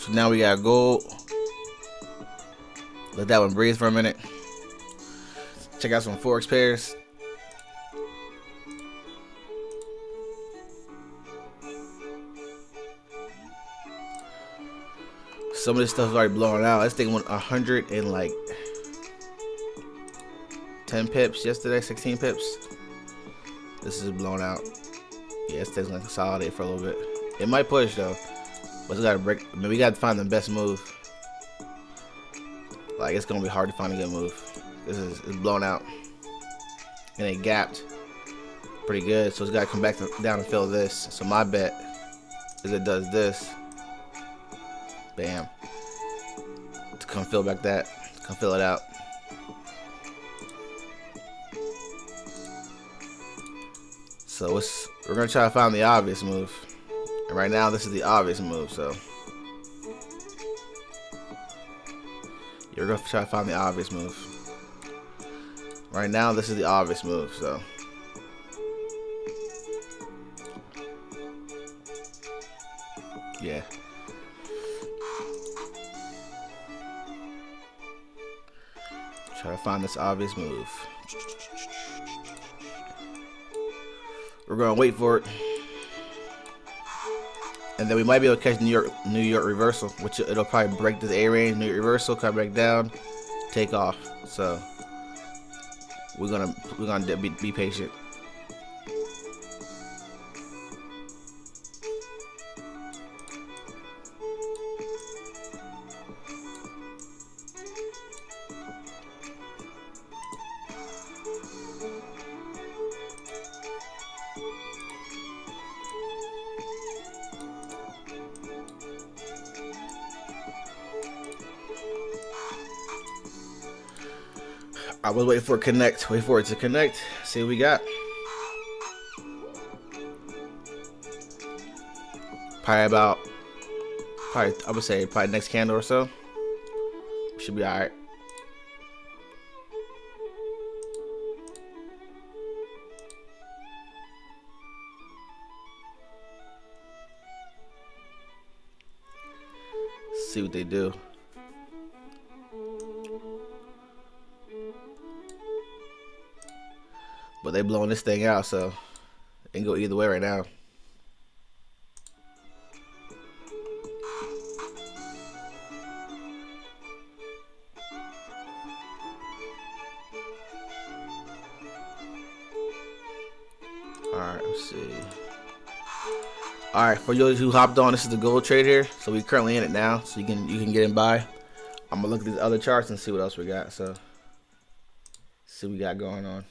So now we got gold. Let that one breathe for a minute. Check out some forex pairs. Some of this stuff is already blowing out. This thing went 100 and like 10 pips yesterday, 16 pips. This is blown out. Yeah, this thing's gonna consolidate for a little bit. It might push though, but we gotta break. I mean, we gotta find the best move. Like, it's gonna be hard to find a good move. It's blown out, and it gapped pretty good. So it's gotta come back down and fill this. So my bet is it does this. Bam. To come fill back that. Come fill it out. So we're gonna try to find the obvious move. And right now this is the obvious move, so you're gonna try to find the obvious move. Right now this is the obvious move, so yeah. Try to find this obvious move. We're gonna wait for it, and then we might be able to catch New York reversal, which it'll probably break this A range. New York reversal, come back down, take off. So we're gonna be patient. I was waiting for it to connect. Wait for it to connect. See what we got. I would say probably next candle or so. Should be alright. See what they do. But they blowing this thing out, so it can go either way right now. Alright, let's see. Alright, for those who hopped on, this is the gold trade here. So we're currently in it now, so you can get in by. I'm gonna look at these other charts and see what else we got. So see what we got going on.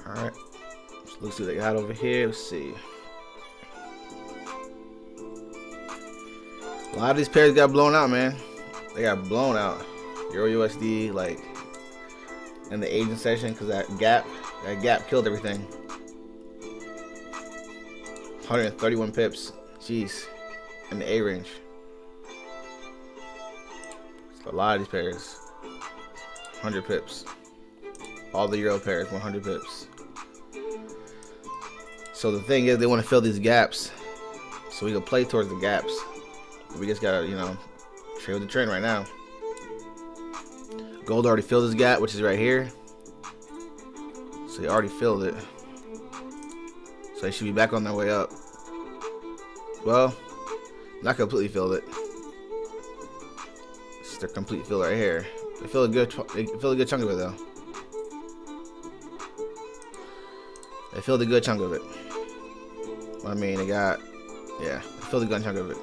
Alright, let's see what they got over here. Let's see. A lot of these pairs got blown out, man. They got blown out. Euro USD, like, in the Asian session, because that gap killed everything. 131 pips. Jeez. In the A range. So a lot of these pairs. 100 pips. All the Euro pairs, 100 pips. So the thing is, they want to fill these gaps, so we can play towards the gaps. We just gotta, trade with the trend right now. Gold already filled this gap, which is right here. So they already filled it. So they should be back on their way up. Well, not completely filled it. It's their complete fill right here. They fill a good chunk of it though. They filled a good chunk of it. I mean, they got, yeah, they filled a good chunk of it.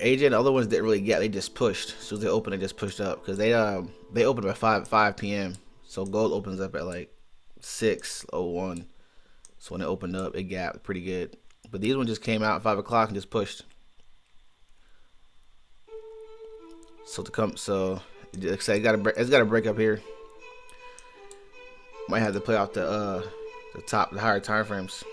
AJ and the other ones didn't really get. They just pushed. As soon as they opened, they just pushed up because they opened at 5 p.m. So gold opens up at like 6:01. So when it opened up, it gapped pretty good. But these ones just came out at 5 o'clock and just pushed. So it's got to break up here. Might have to play off the higher time frames.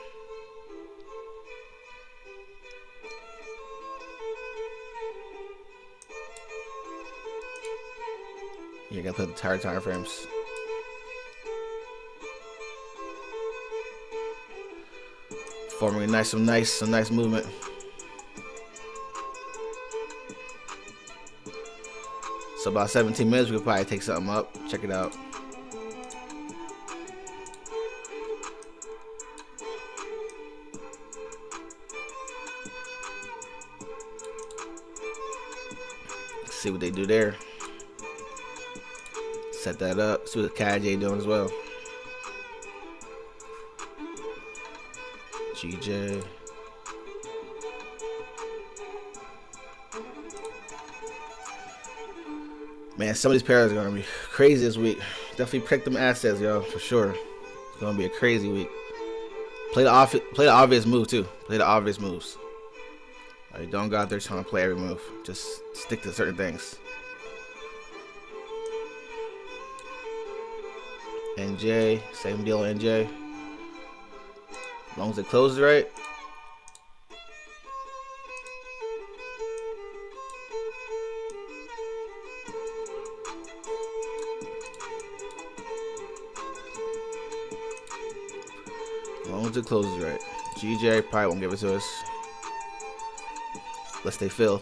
You gotta play the higher time frames. Forming some nice movement. So about 17 minutes, we could probably take something up. Check it out. Let's see what they do there. Set that up. See what KJ doing as well. GJ. Man, some of these pairs are gonna be crazy this week. Definitely pick them assets, yo, for sure. It's gonna be a crazy week. Play the obvious move too. Play the obvious moves. Like, don't go out there trying to play every move. Just stick to certain things. NJ, same deal on NJ. As long as it closes right. As long as it closes right. GJ probably won't give it to us. Unless they fill.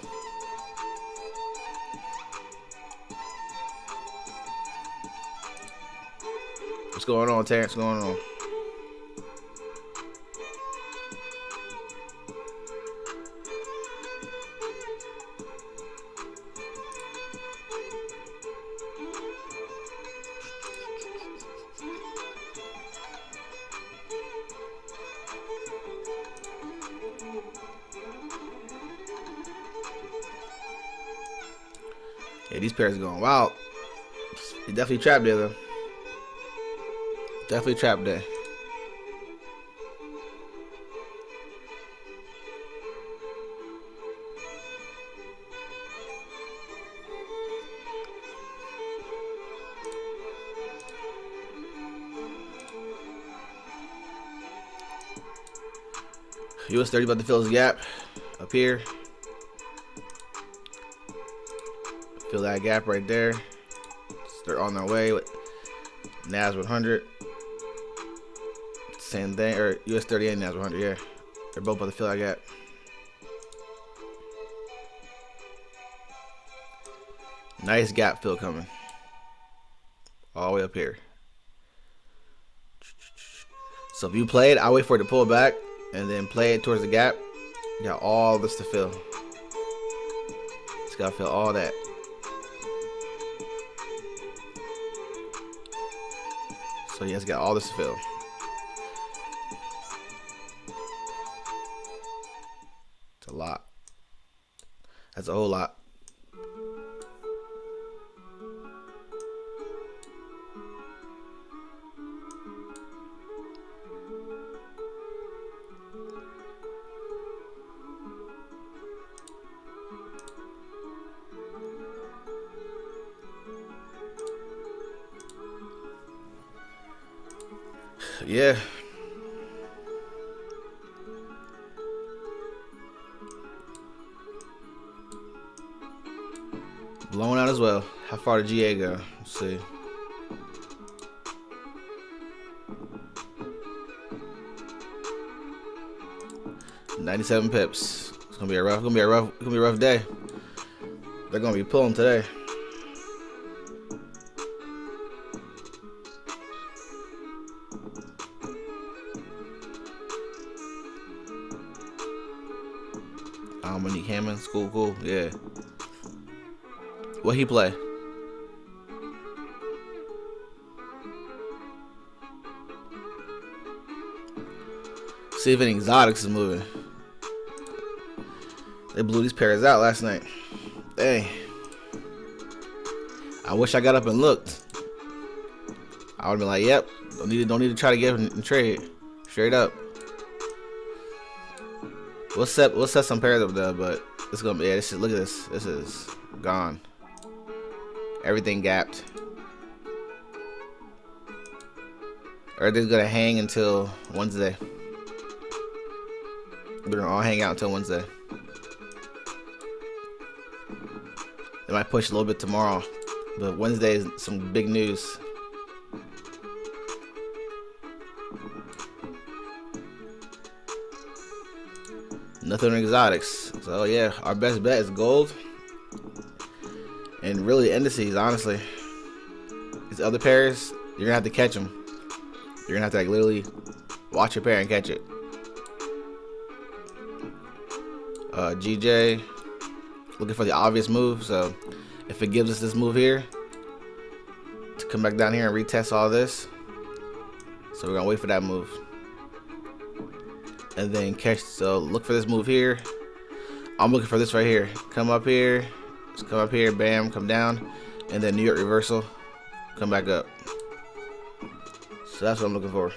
What's going on, Terrence? What's going on? Yeah, these pairs are going wild. He definitely trapped there, though. Definitely trapped there. US 30 about to fill his gap up here. Fill that gap right there. They're on their way with NAS 100. Same thing, or US 30 and NAS 100, yeah. They're both about to fill that gap. Nice gap fill coming. All the way up here. So if you play it, I wait for it to pull back and then play it towards the gap. You got all this to fill. Just gotta fill all that. So you guys got all this to fill. It's a lot. That's a whole lot. Yeah. Blown out as well. How far did GA go? Let's see. $97 pips. It's gonna be a rough day. They're gonna be pulling today. Monique Hammond, cool, yeah. What he play? See if any exotics is moving. They blew these pairs out last night. Dang. I wish I got up and looked. I would have been like, yep, don't need to try to get and trade. Straight up. We'll set some pairs up there, but it's gonna be, yeah, this is, look at this. This is gone. Everything gapped. Everything's gonna hang until Wednesday. We're gonna all hang out until Wednesday. They might push a little bit tomorrow, but Wednesday is some big news. Nothing exotics. So yeah, our best bet is gold. And really indices, honestly. These other pairs, you're gonna have to catch them. You're gonna have to like literally watch your pair and catch it. GJ, looking for the obvious move. So if it gives us this move here, to come back down here and retest all this. So we're gonna wait for that move. And then catch, so look for this move here. I'm looking for this right here. Come up here, just come up here, bam, come down, and then New York reversal, come back up. So that's what I'm looking for.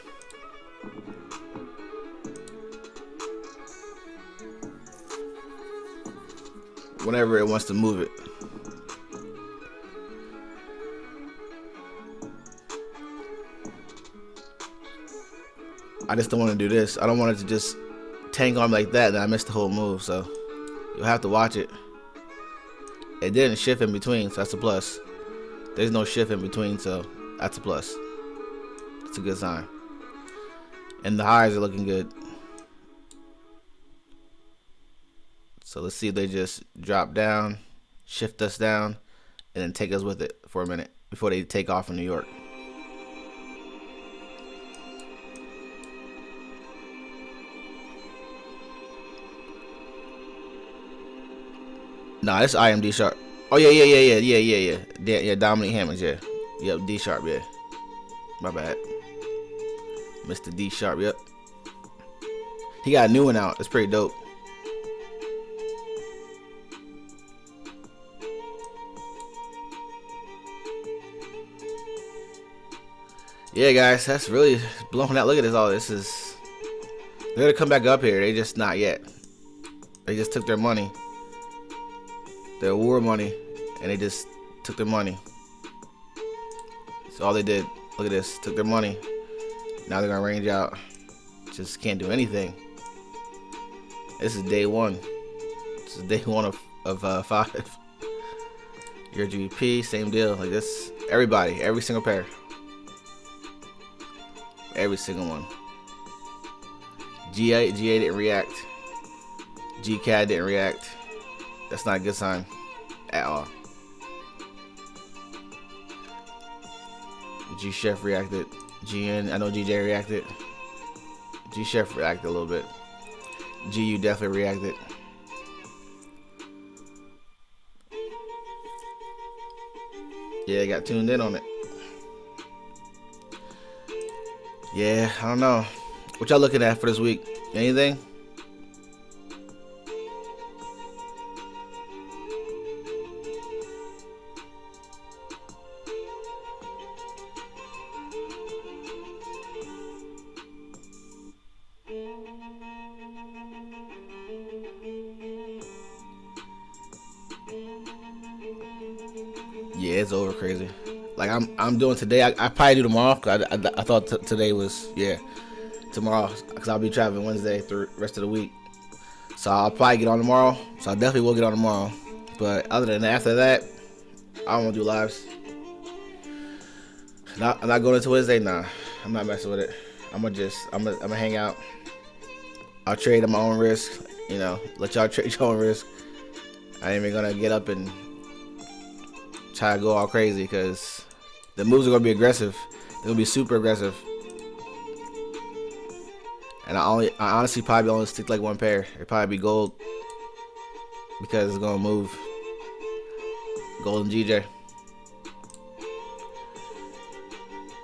Whenever it wants to move it. I just don't want to do this. I don't want it to just tank on like that, then I missed the whole move. So you'll have to watch it. It didn't shift in between, so that's a plus. There's no shift in between, so that's a plus. It's a good sign. And the highs are looking good. So let's see if they just drop down, shift us down, and then take us with it for a minute before they take off in New York. Nah, it's IMD sharp. Oh yeah. Yeah, Dominique Hammonds, yeah. Yep, D sharp, yeah. My bad. Mr. D sharp, yep. He got a new one out. It's pretty dope. Yeah, guys, that's really blowing out. Look at this. All this is. They're gonna come back up here. They just not yet. They just took their money. Their award money, and they just took their money. That's all they did. Look at this, took their money. Now they're gonna range out. Just can't do anything. This is day one. This is day one of 5. Your GBP, same deal. Like this, everybody, every single pair, every single one. GA didn't react. GCAD didn't react. That's not a good sign at all. G Chef reacted. GN, I know GJ reacted. G Chef reacted a little bit. GU definitely reacted. Yeah, got tuned in on it. Yeah, I don't know. What y'all looking at for this week? Anything? Yeah, it's over crazy. Like I'm doing today. I probably do tomorrow. Cause I thought today was tomorrow. Cause I'll be traveling Wednesday through the rest of the week. So I'll probably get on tomorrow. So I definitely will get on tomorrow. But other than that, after that, I don't want to do lives. I'm not going into Wednesday. Nah, I'm not messing with it. I'm gonna hang out. I'll trade at my own risk. You know, let y'all trade your own risk. I ain't even gonna get up and try to go all crazy because the moves are gonna be aggressive. They're gonna be super aggressive. And I honestly probably only stick like one pair. It'd probably be gold because it's gonna move. Golden GJ.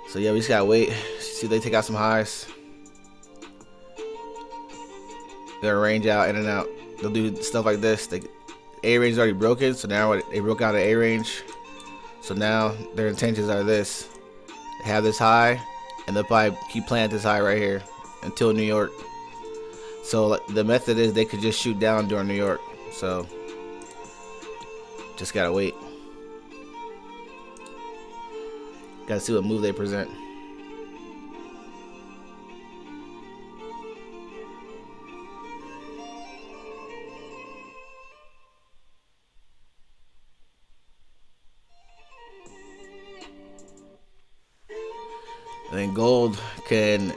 So yeah, we just gotta wait. See if they take out some highs. They'll range out in and out. They'll do stuff like this. A range is already broken, so now they broke out of A range. So now their intentions are this: they have this high, and they'll probably keep playing at this high right here until New York. So the method is they could just shoot down during New York. So just gotta wait. Gotta see what move they present. And then gold can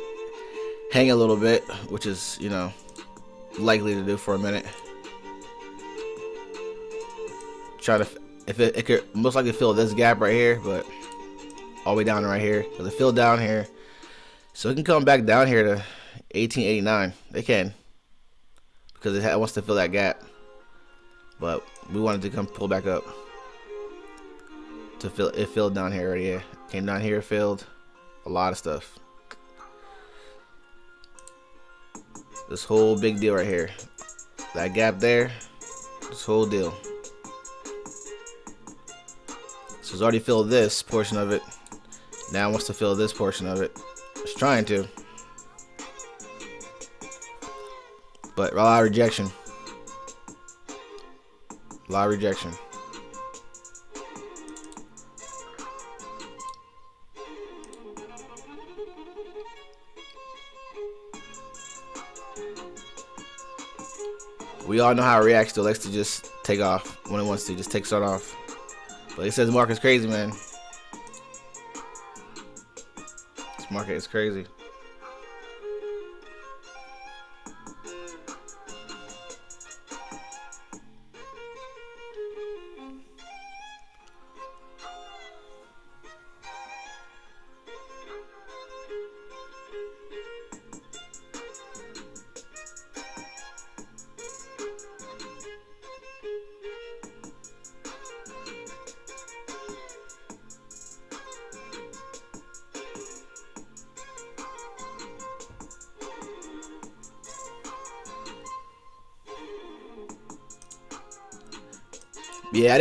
hang a little bit, which is, you know, likely to do for a minute. Try to, if it could most likely fill this gap right here, but all the way down right here. But it filled down here, so it can come back down here to 1889. They can, because it wants to fill that gap. But we wanted to come pull back up to fill. It filled down here already. Yeah, came down here, filled a lot of stuff. This whole big deal right here, that gap there, this whole deal. So it's already filled this portion of it. Now it wants to fill this portion of it. It's trying to, but a lot of rejection. A lot of rejection. We all know how it reacts to. It likes to just take off when it wants to. Just take start off. But it says the market's crazy, man. This market is crazy. Yeah, I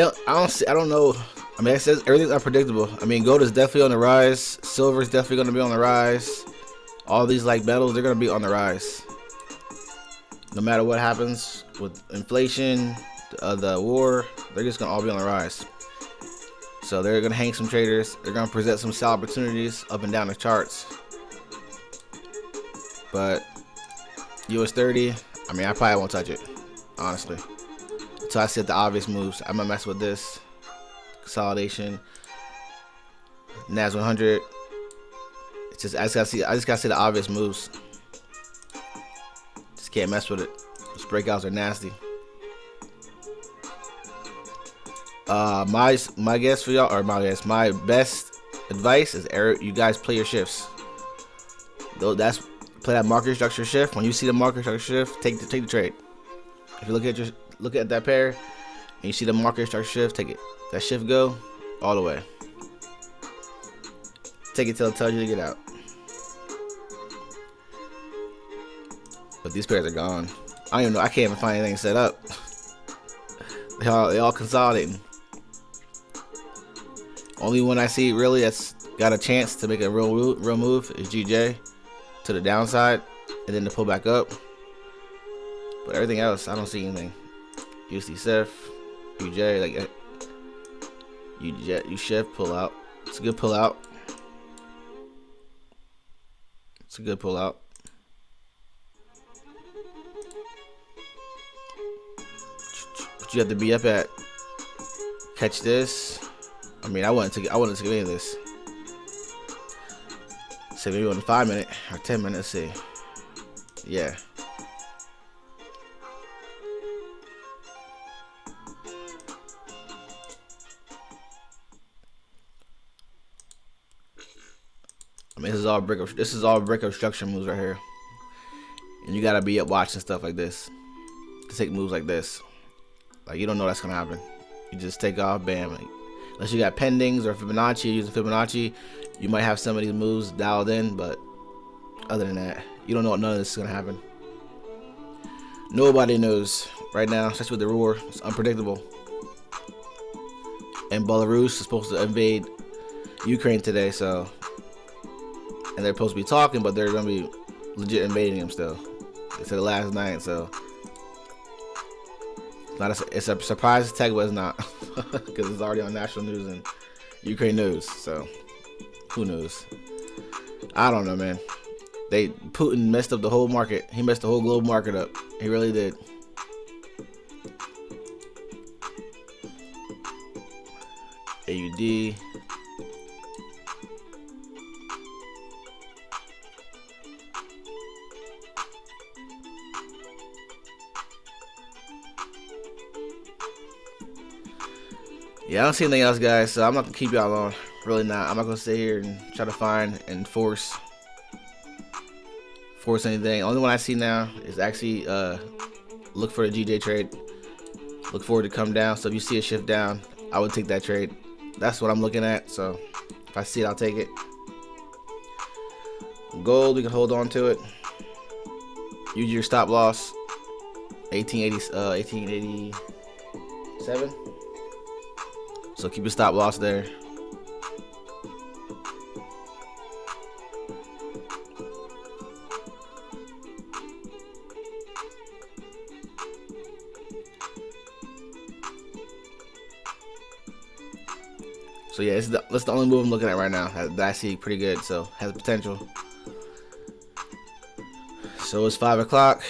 don't know. I mean, it says everything's unpredictable. I mean, gold is definitely on the rise. Silver is definitely going to be on the rise. All these like metals, they're going to be on the rise. No matter what happens with inflation, the war, they're just going to all be on the rise. So they're going to hang some traders. They're going to present some sell opportunities up and down the charts. But US 30, I mean, I probably won't touch it, honestly. So I said the obvious moves. I'm gonna mess with this consolidation. NAS 100. It's just I just gotta see the obvious moves. Just can't mess with it. These breakouts are nasty. My guess for y'all, or my best advice is you guys play your shifts. Though play that market structure shift. When you see the market structure shift, take the trade. If you look at that pair and you see the market structure shift, take it. That shift go all the way. Take it till it tells you to get out. But these pairs are gone. I don't even know. I can't even find anything set up. they all consolidating. Only one I see really that's got a chance to make a real move is GJ to the downside and then to pull back up. But everything else, I don't see anything. USD SIF, UJ, like you shift, pull out. It's a good pull out. It's a good pull out. But you have to be up at. Catch this. I mean, I wouldn't take any of this. Say maybe on 5 minute or 10 minutes. See, yeah. I mean, this is all brick obstruction moves right here, and you gotta be up watching stuff like this to take moves like this. Like, you don't know that's gonna happen. You just take off, bam. Like, unless you got pendings or Fibonacci, you're using Fibonacci, you might have some of these moves dialed in, but other than that, you don't know none of this is gonna happen. Nobody knows right now, especially with the war. It's unpredictable. And Belarus is supposed to invade Ukraine today, so, and they're supposed to be talking, but they're gonna be legit invading them still. They said last night, so it's a surprise attack, but it's not, because it's already on national news and Ukraine news. So who knows? I don't know, man. Putin messed up the whole market. He messed the whole global market up. He really did. AUD. Yeah, I don't see anything else, guys, so I'm not gonna keep y'all on. Really not. I'm not gonna sit here and try to find and force anything. Only one I see now is actually look for the GJ trade. Look forward to come down. So if you see a shift down, I would take that trade. That's what I'm looking at. So if I see it, I'll take it. Gold, we can hold on to it. Use your stop loss. 1887. So keep your stop loss there. So yeah, that's the only move I'm looking at right now that I see pretty good. So has potential. So it's 5 o'clock,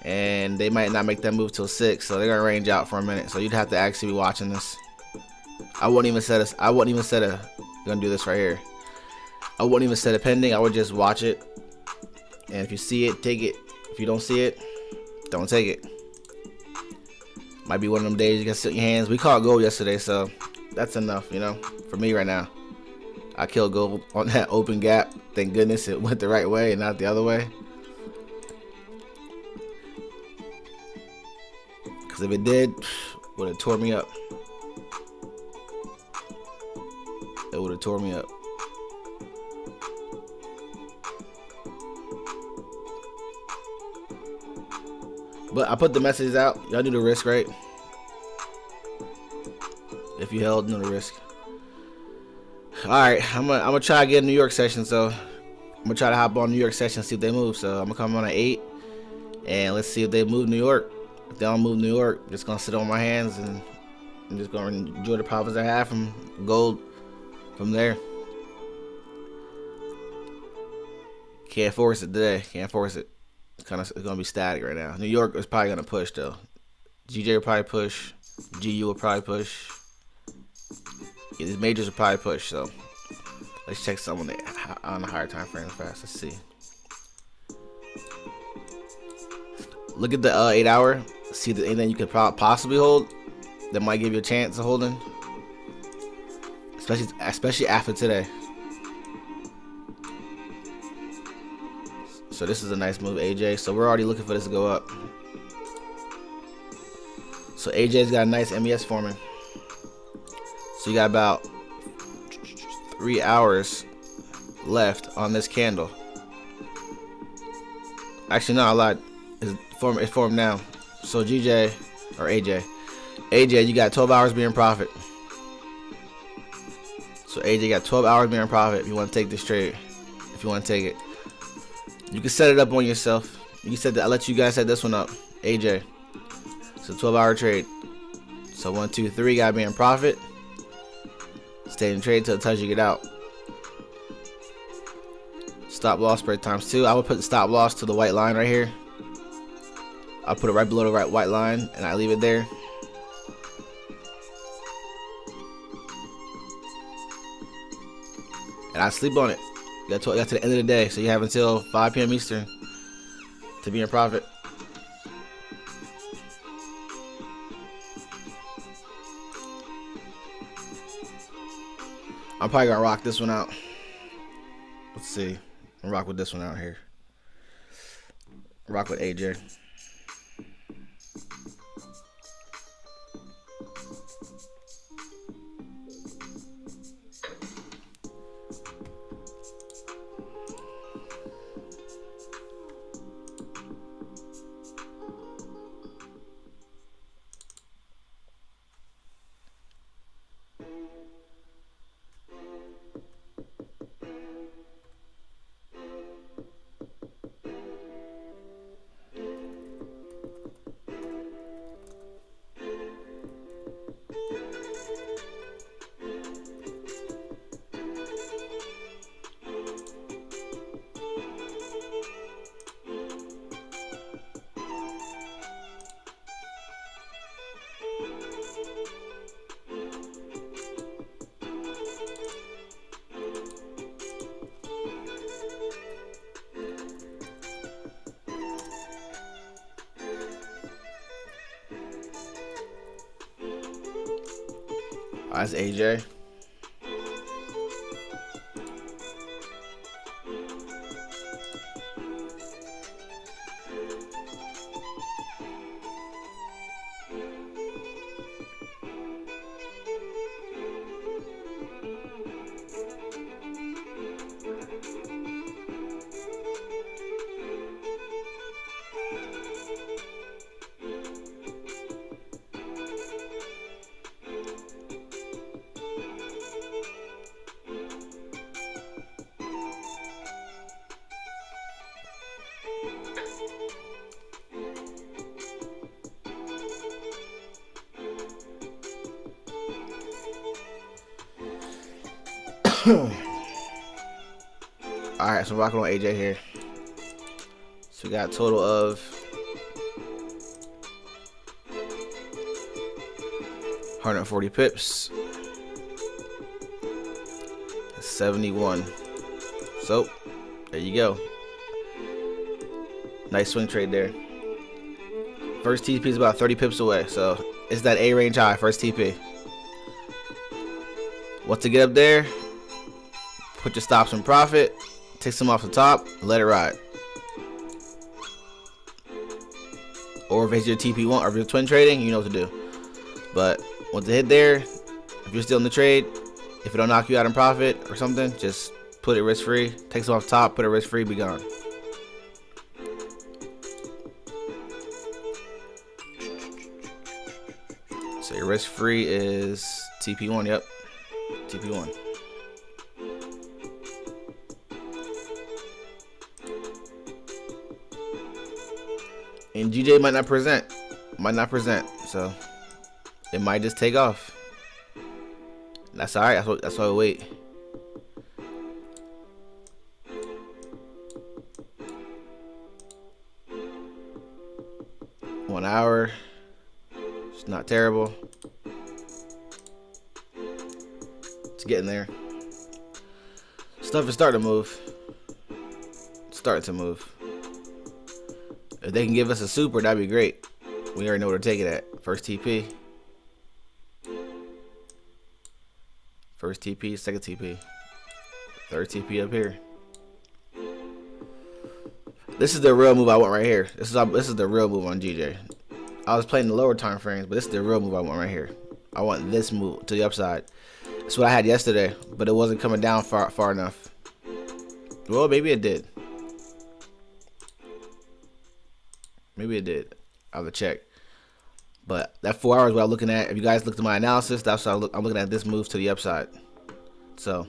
and they might not make that move till 6. So they're gonna range out for a minute. So you'd have to actually be watching this. I wouldn't even set a gonna do this right here. I wouldn't even set a pending. I would just watch it, and if you see it, take it. If you don't see it, don't take it. Might be one of them days you can sit your hands. We caught gold yesterday, so that's enough, you know, for me right now. I killed gold on that open gap. Thank goodness it went the right way and not the other way. Because if it did, would have tore me up. It would have tore me up. But I put the messages out. Y'all do the risk, right? If you held, no the risk. Alright, I'm gonna try to get a New York session, so I'm gonna try to hop on New York session and see if they move. So I'm gonna come on at 8 and let's see if they move New York. If they don't move New York, I'm just gonna sit on my hands and I'm just gonna enjoy the profits I have from gold from there. Can't force it today. Can't force it. It's gonna be static right now. New York is probably gonna push though. GJ will probably push. GU will probably push. Yeah, these majors will probably push. So let's check some on the higher time frame fast. Let's see. Look at the 8 hour. See if there's anything you could possibly hold that might give you a chance of holding. Especially after today. So this is a nice move, AJ. So we're already looking for this to go up. So AJ's got a nice MES forming. So you got about 3 hours left on this candle. Actually, no, I lied. It's formed now. So GJ or AJ, you got 12 hours being profit. So AJ got 12 hours being profit. If you want to take this trade, if you want to take it. You can set it up on yourself. You can set that. I'll let you guys set this one up. AJ. So 12-hour trade. So 1, 2, 3 gotta be in profit. Stay in trade till it tells you get out. Stop loss spread times 2. I would put the stop loss to the white line right here. I'll put it right below the white line and I leave it there. And I sleep on it. Got to the end of the day, so you have until 5 p.m. Eastern to be in profit. I'm probably gonna rock this one out. Let's see. I'll rock with this one out here. Rock with AJ. That's AJ. Alright, so rocking on AJ here. So we got a total of 140 pips. 71. So there you go. Nice swing trade there. First TP is about 30 pips away, so it's that A range high, first TP. Once to get up there, put your stops in profit, take some off the top, let it ride. Or if it's your TP1 or if you're twin trading, you know what to do. But once it hit there, if you're still in the trade, if it don't knock you out in profit or something, just put it risk free, take some off the top, put it risk free, be gone. So your risk free is TP1, yep, TP1. And GJ might not present, so it might just take off. That's alright. That's why we wait. One hour. It's not terrible. It's getting there. Stuff is starting to move. It's starting to move. If they can give us a super, that'd be great. We already know where to take it at. First TP. First TP, second TP. Third TP up here. This is the real move I want right here. This is the real move on GJ. I was playing the lower time frames, but this is the real move I want right here. I want this move to the upside. That's what I had yesterday, but it wasn't coming down far enough. Well, maybe it did. Maybe it did. I'll have to check. But that 4 hours, what I'm looking at, if you guys looked at my analysis, that's what I'm looking at, this move to the upside. So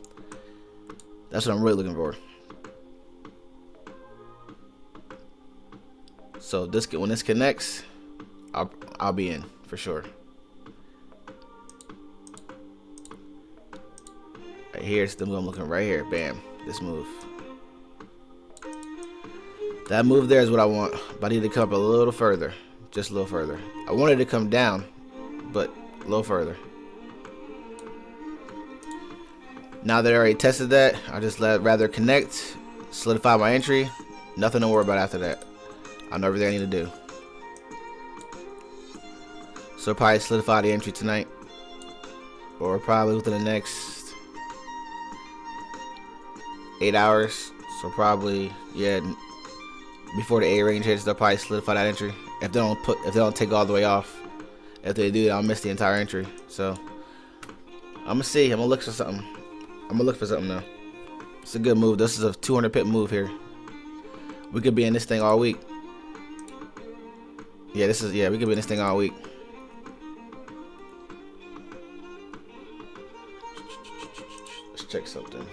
that's what I'm really looking for. So this, when this connects, I'll be in for sure. Right here's the move I'm looking right here. Bam, this move. That move there is what I want, but I need to come up a little further, just a little further. I wanted to come down, but a little further. Now that I already tested that, I just rather connect, solidify my entry. Nothing to worry about after that. I know everything I need to do. So I'll probably solidify the entry tonight, or probably within the next 8 hours. So probably, yeah, before the A range hits, they'll probably solidify that entry. If they don't take all the way off. If they do, I'll miss the entire entry. So I'm gonna see. I'm gonna look for something. Now. It's a good move. This is a 200 pip move here. We could be in this thing all week. Yeah, we could be in this thing all week. Let's check something.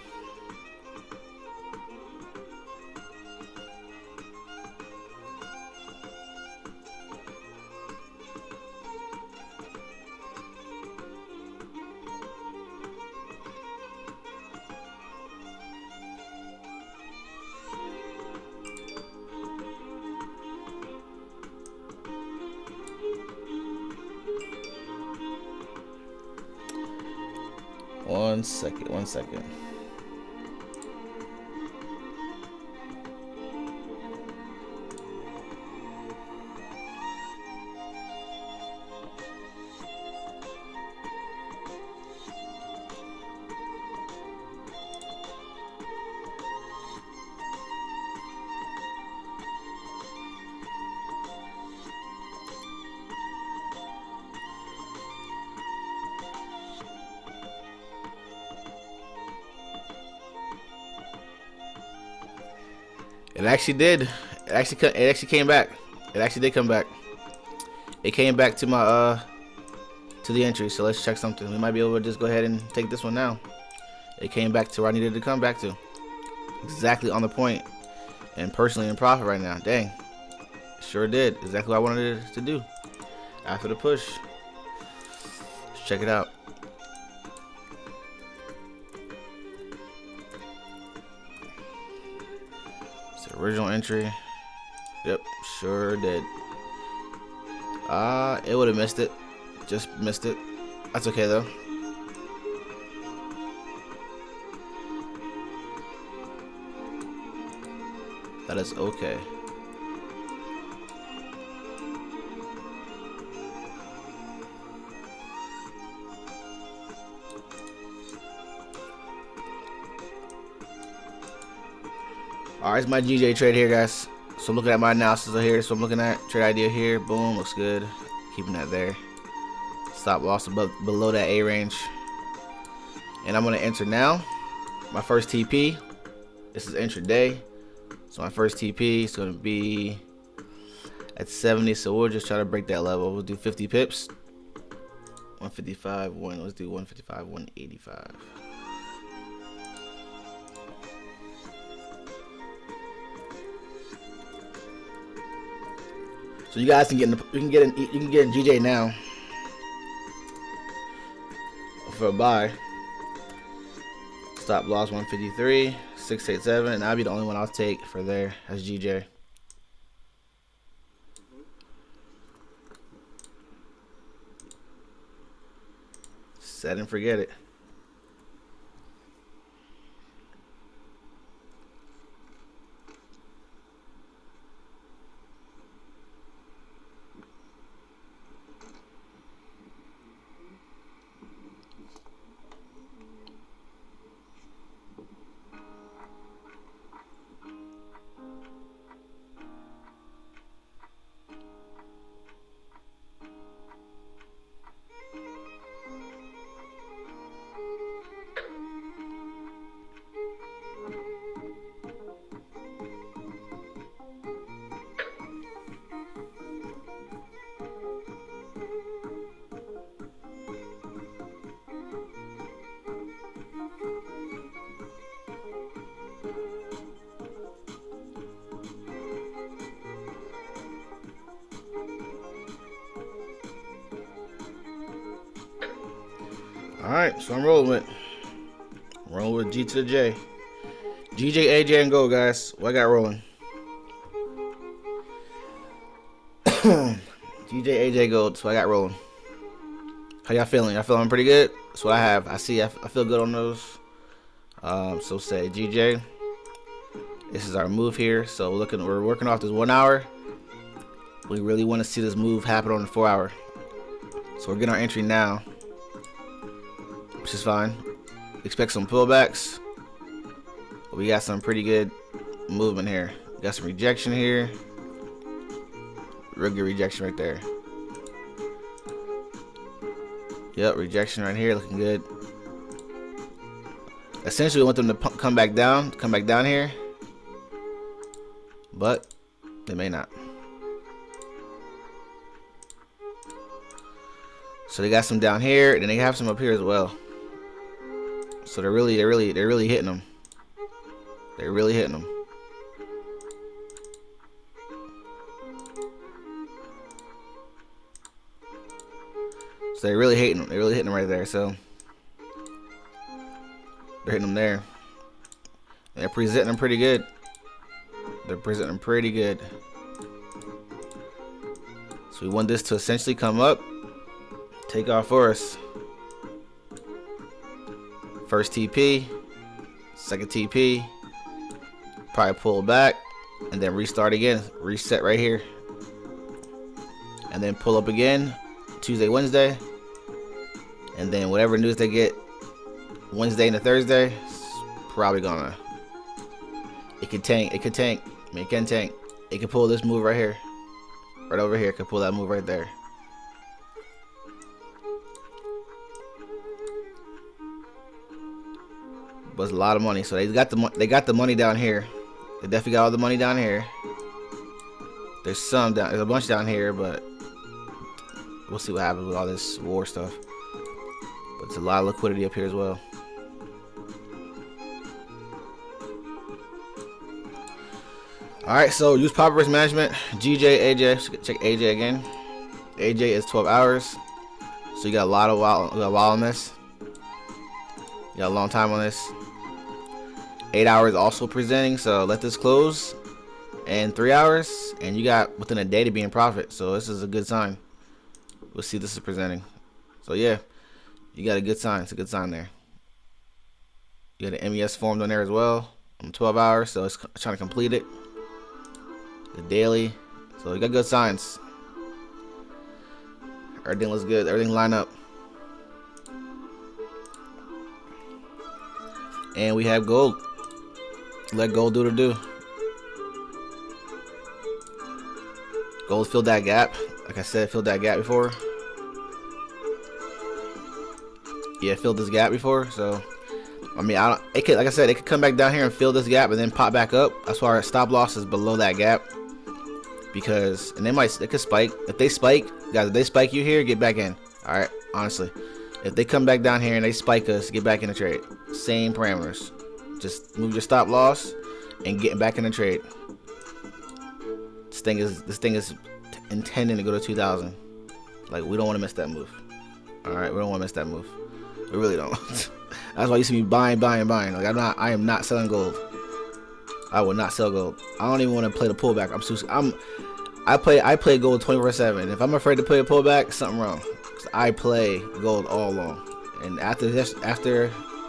One second. It actually did. It actually came back. It actually did come back. It came back to my to the entry. So let's check something. We might be able to just go ahead and take this one now. It came back to where I needed to come back to. Exactly on the point. And personally in profit right now. Dang. Sure did. Exactly what I wanted it to do. After the push. Let's check it out. Original entry. Yep, sure did. It would have missed it. Just missed it. That's okay though. That is okay. Alright, it's my GJ trade here, guys. So I'm looking at my analysis here. So I'm looking at trade idea here. Boom, looks good. Keeping that there. Stop loss above, below that A range. And I'm going to enter now. My first TP. This is intraday. So my first TP is going to be at 70. So we'll just try to break that level. We'll do 50 pips. 155, let's do 155, 185. So you guys can get in GJ now for a buy. Stop loss 153, 687, and I'll be the only one I'll take for there as GJ. Set and forget it. Alright, so I'm rolling with G to the J. GJ, AJ, and go, guys. What I got rolling? GJ, AJ, go. That's what I got rolling. How y'all feeling? Y'all feeling pretty good? That's what I have. I feel good on those. So say GJ. This is our move here. So we're working off this 1 hour. We really want to see this move happen on the 4 hour. So we're getting our entry now, which is fine. Expect some pullbacks. But we got some pretty good movement here. Got some rejection here. Real good rejection right there. Yep, rejection right here, looking good. Essentially, we want them to come back down here, but they may not. So they got some down here, and they have some up here as well. So they're really hitting them. They're really hitting them. So they're really hitting them. They're really hitting them right there. So they're hitting them there. They're presenting them pretty good. They're presenting them pretty good. So we want this to essentially come up, take off for us. First TP, second TP, probably pull back, and then restart again. Reset right here, and then pull up again Tuesday, Wednesday, and then whatever news they get Wednesday into Thursday, it's probably gonna. It could tank. It could tank. I mean, it can tank. It could pull this move right here, right over here. It could pull that move right there. But it's a lot of money. So they got the money down here. They definitely got all the money down here. There's a bunch down here, but we'll see what happens with all this war stuff. But it's a lot of liquidity up here as well. Alright, so use proper risk management. GJ, AJ, check AJ again. AJ is 12 hours. So you got a while on this. You got a long time on this. 8 hours also presenting, so let this close in 3 hours, and you got within a day to be in profit. So this is a good sign. We'll see this is presenting. So yeah, you got a good sign. It's a good sign there. You got an MES formed on there as well on 12 hours, so it's trying to complete it. The daily, so you got good signs. Everything looks good. Everything line up. And we have gold. Let gold do the do. Gold filled that gap. Like I said, filled that gap before. Yeah, filled this gap before. So, I mean, like I said, it could come back down here and fill this gap and then pop back up. That's why our stop loss is below that gap. Because, and they could spike. If they spike, guys, if they spike you here, get back in. All right, honestly. If they come back down here and they spike us, get back in the trade. Same parameters. Just move your stop loss and get back in the trade. This thing is intending to go to 2,000. Like, we don't want to miss that move. All right, we don't want to miss that move. We really don't. That's why you see me buying. Like I am not selling gold. I will not sell gold. I don't even want to play the pullback. I play gold 24/7. If I'm afraid to play a pullback, something wrong. I play gold all along, and after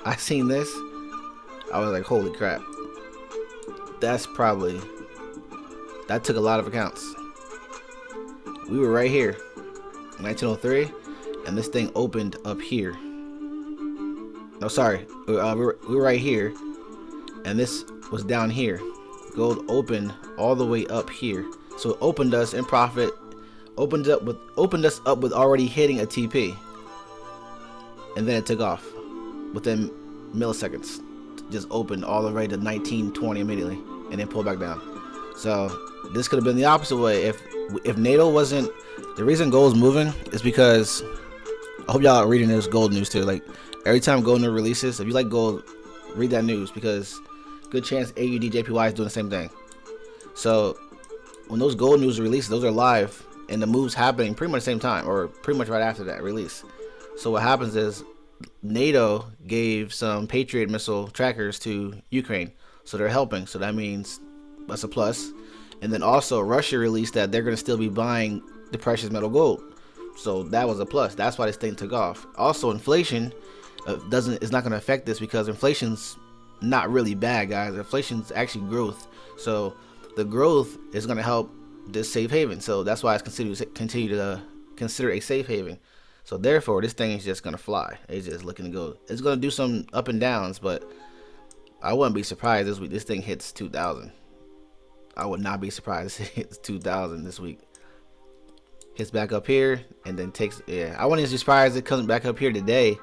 I seen this, I was like, holy crap. That took a lot of accounts. We were right here, 1903, and this thing opened up here. No, sorry, we were right here, and this was down here. Gold opened all the way up here, so it opened us in profit. Opened us up with already hitting a TP, and then it took off within milliseconds. Just opened all the way to 1920 immediately, and then pulled back down. So this could have been the opposite way if NATO wasn't. The reason gold is moving is because I hope y'all are reading this gold news too. Like every time gold news releases, if you like gold, read that news because good chance AUD JPY is doing the same thing. So when those gold news releases, those are live. And the moves happening pretty much the same time, or pretty much right after that release. So what happens is NATO gave some Patriot missile trackers to Ukraine, so they're helping. So that means that's a plus. And then also Russia released that they're going to still be buying the precious metal gold, so that was a plus. That's why this thing took off. Also, inflation is not going to affect this because inflation's not really bad, guys. Inflation is actually growth. So the growth is going to help this safe haven. So that's why it's continue to consider a safe haven. So therefore, this thing is just going to fly. It's just looking to go. It's going to do some up and downs, but I wouldn't be surprised this week. This thing hits 2,000. I would not be surprised if it hits 2,000 this week. Hits back up here and then takes. Yeah, I wouldn't be surprised it comes back up here today,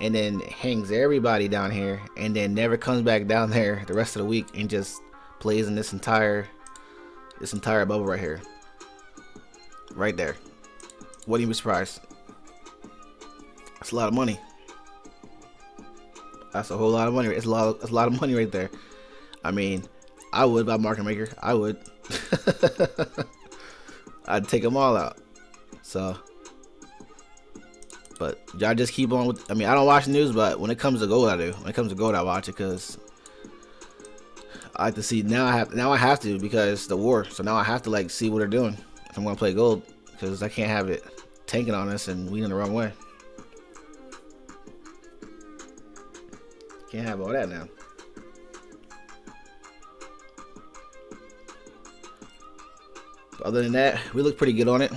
and then hangs everybody down here, and then never comes back down there the rest of the week and just plays in this entire bubble right here, right there. Wouldn't even be surprised. That's a lot of money. That's a whole lot of money. It's a lot of money right there. I mean, I would buy market maker. I would. I'd take them all out. So, but y'all just keep on with. I mean, I don't watch the news, but when it comes to gold, I do. When it comes to gold, I watch it because I like to see. Now I have to because the war. So now I have to like see what they're doing if I'm gonna play gold, because I can't have it tanking on us and we in the wrong way. Can't have all that now. But other than that, we look pretty good on it.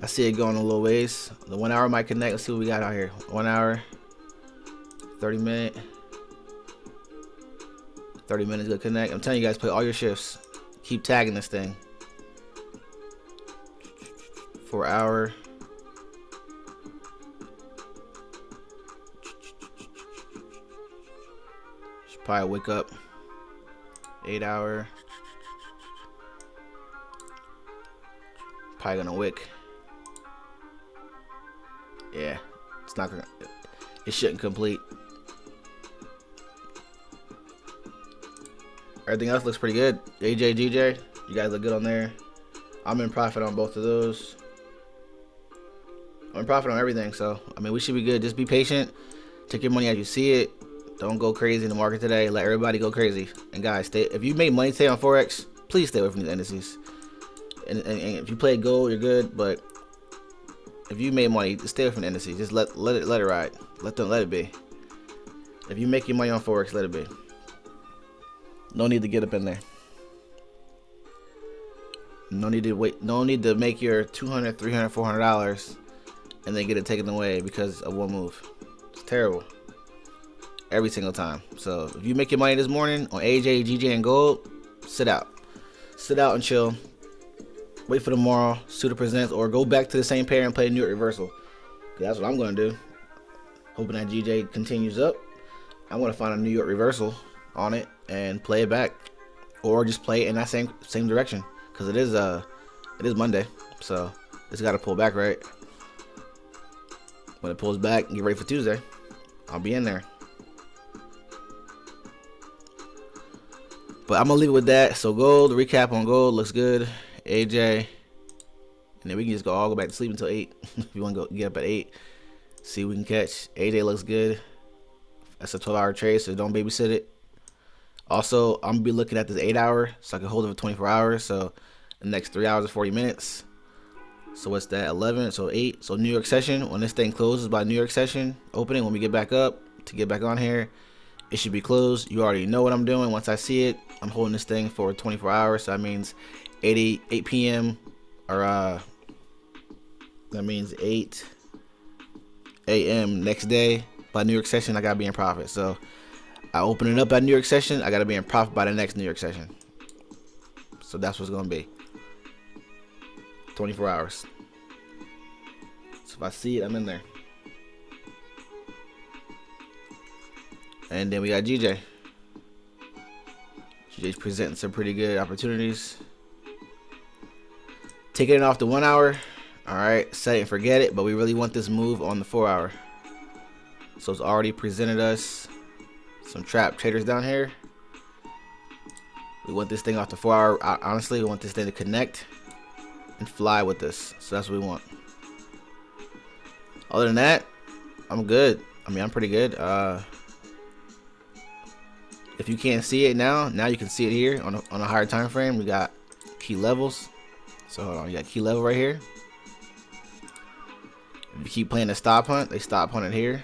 I see it going a little ways. The 1 hour might connect. Let's see what we got out here. 1 hour, 30 minute. 30 minutes gonna connect. I'm telling you guys, play all your shifts. Keep tagging this thing. 4 hour. Should probably wake up. 8 hour. Probably gonna wick. Yeah, it's not gonna. It shouldn't complete. Everything else looks pretty good. AJ, GJ, you guys look good on there. I'm in profit on both of those. I'm in profit on everything, so I mean we should be good. Just be patient. Take your money as you see it. Don't go crazy in the market today. Let everybody go crazy. And guys, stay. If you make money today on Forex, please stay away from these indices. And if you play gold, you're good. But if you made money, just stay away from the indices. Just let it ride. Let it be. If you make your money on Forex, let it be. No need to get up in there. No need to wait. No need to make your $200, $300, $400 and then get it taken away because of one move. It's terrible. Every single time. So if you make your money this morning on AJ, GJ, and gold, sit out. Sit out and chill. Wait for tomorrow, Suitor presents, or go back to the same pair and play New York reversal. That's what I'm going to do. Hoping that GJ continues up. I'm going to find a New York reversal on it and play it back, or just play it in that same direction, because it is Monday, so it's got to pull back, right? When it pulls back, get ready for Tuesday. I'll be in there. But I'm gonna leave it with that. So gold, recap on gold looks good. AJ, and then we can just all go back to sleep until 8 if you want to go get up at 8. See what we can catch. AJ looks good. That's a 12-hour trade, so don't babysit it. Also, I'm gonna be looking at this 8 hour so I can hold it for 24 hours. So the next 3 hours and 40 minutes. So what's that? 11, so 8. So New York session, when this thing closes by New York session opening, when we get back up to get back on here, it should be closed. You already know what I'm doing. Once I see it, I'm holding this thing for 24 hours. So that means 8 p.m. or that means 8 a.m. next day by New York session. I gotta be in profit. So I open it up at New York session. I gotta be in profit by the next New York session. So that's what's gonna be. 24 hours. So if I see it, I'm in there. And then we got GJ. GJ's presenting some pretty good opportunities. Taking it off the 1 hour. Alright, set it and forget it. But we really want this move on the 4 hour. So it's already presented us some trap traders down here. We want this thing off the 4 hour. Honestly, we want this thing to connect and fly with this. So that's what we want. Other than that, I'm good. I mean, I'm pretty good. If you can't see it now you can see it here on a higher time frame. We got key levels. So hold on, you got key level right here. If you keep playing the stop hunt, they stop hunted here.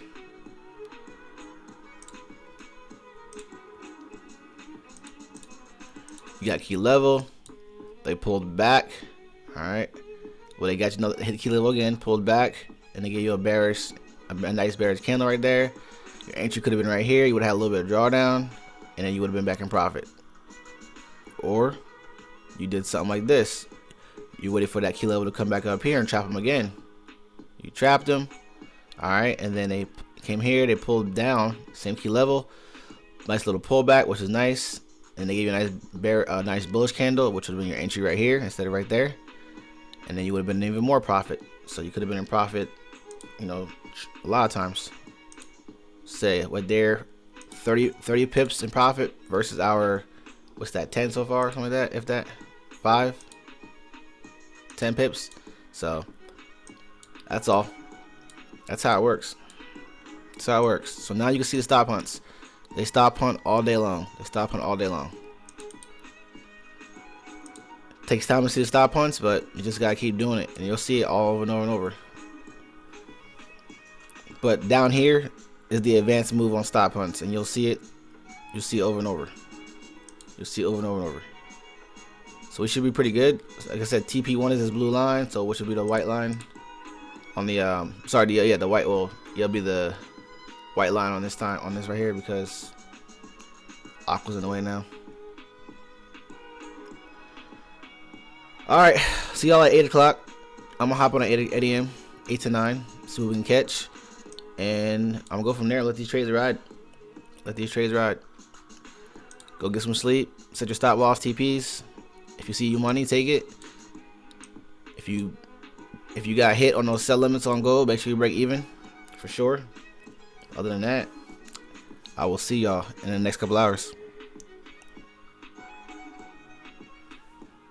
You got key level. They pulled back. All right. Well, they got you another hit key level again, pulled back, and they gave you a nice bearish candle right there. Your entry could have been right here. You would have had a little bit of drawdown, and then you would have been back in profit. Or you did something like this. You waited for that key level to come back up here and trap them again. You trapped them. All right, and then they came here. They pulled down, same key level. Nice little pullback, which is nice. And they gave you a nice bullish candle, which would have been your entry right here instead of right there. And then you would have been even more profit. So you could have been in profit, you know, a lot of times. Say what there, 30 pips in profit versus our, what's that, 10 so far, something like that, if that, 5, 10 pips. So that's all. That's how it works. That's how it works. So now you can see the stop hunts. They stop hunt all day long. They stop hunt all day long. Takes time to see the stop hunts, but you just gotta keep doing it, and you'll see it all over and over and over. But down here is the advanced move on stop hunts, and you'll see it. You'll see it over and over. You'll see it over and over and over. So we should be pretty good. Like I said, TP1 is this blue line, so what should be the white line on the the white. Well, it'll be the white line on this right here because Aqua's in the way now. Alright, see y'all at 8 o'clock. I'm gonna hop on at 8 a.m., 8 to 9, see what we can catch. And I'm gonna go from there and let these trades ride. Let these trades ride. Go get some sleep, set your stop loss TPs. If you see your money, take it. If you got hit on those sell limits on gold, make sure you break even for sure. Other than that, I will see y'all in the next couple hours.